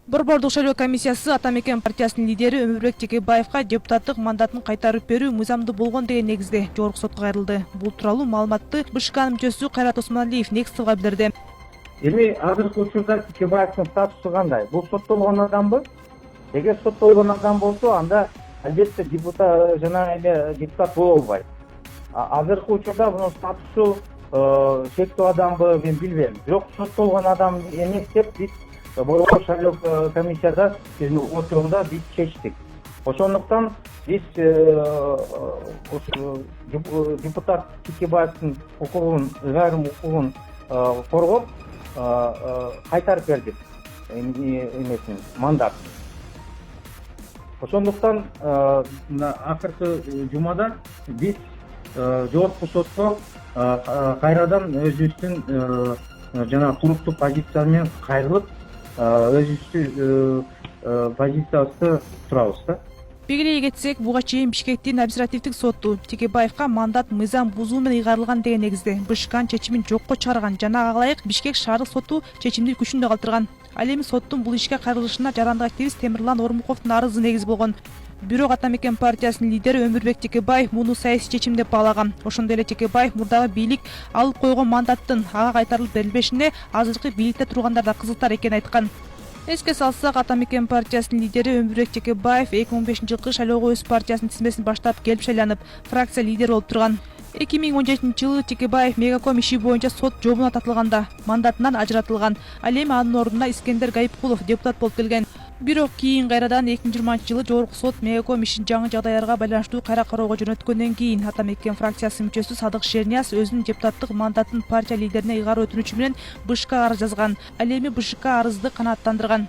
Борбордук шайлоо комиссиясы Ата Мекен партиясынын лидери Өмүрбек Текебаевга депутаттык мандатын кайтарып берүү мыйзамдуу болгон деген негизде жогорку сотко кайрылды. Бул тууралуу маалыматты БШКнын мүчөсү Кайрат Осмоналиев Next'га билдирди. Эми азыркы учурда Текебаевдин статусу кандай? Бул соттолгон адамбы? Эгер соттолгон адам болсо, анда албетте депутат жана эме депутат боло албайт. Азыркы учурда мунун статусу чектүү адамбы мен билбейм. Бирок соттолгон адам эмес деп биз Борбордук шайлоо комиссияда отурумда биз чечтик. Ошондуктан биз депутат Текебаевдин укугун, айрым укугун коргоп кайтарып бердик эмесин, мандат. Ошондуктан акыркы жумада биз жогорку сотко кайрадан өзүбүздүн жана туруктуу позиция менен кайрылып, өзүбүздүн позициябызды турабыз да. Белгилей кетсек, буга чейин Бишкектин административдик соту Текебаевга мандат мыйзам бузуу менен ыйгарылган деген негизде БШКнын чечимин жокко чыгарган жана ага ылайык Бишкек шаардык соту чечимди күчүндө калтырган. Ал эми соттун бул ишке кайрылышына жарандык активист Темирлан Ормуковдун арызы негиз болгон. Бирок Ата Мекен партиясынын лидери Өмүрбек Текебаев муну саясий чечим деп баалаган. Ошондой эле Текебаев мурдагы бийлик алып койгон мандаттын ага кайтарылып берилбешине азыркы бийликте тургандар да кызыктар экенин айткан. Эске салсак, Ата Мекен партиясынын лидери Өмүрбек Текебаев 2015-жылкы шайлоого өз партиясынын тизмесин баштап келип шайланып, фракция лидери болуп турган. 2017-жылы Текебаев Мегаком иши боюнча сот жообуна тартылганда мандатынан ажыратылган. Ал эми анын ордуна Искендер Гайыпкулов депутат болуп келген. Бирок кийин кайрадан 2020-жылы жогорку сот Мегаком ишин жаңы жагдайларга байланыштуу кайра кароого жөнөткөндөн кийин Ата Мекен фракциясынын мүчөсү Садык Шернияз өзүнүн депутаттык мандатын партия лидерине ыйгаруу өтүнүчү менен БШКга арыз жазган. Ал эми БШК арызды канааттандырган.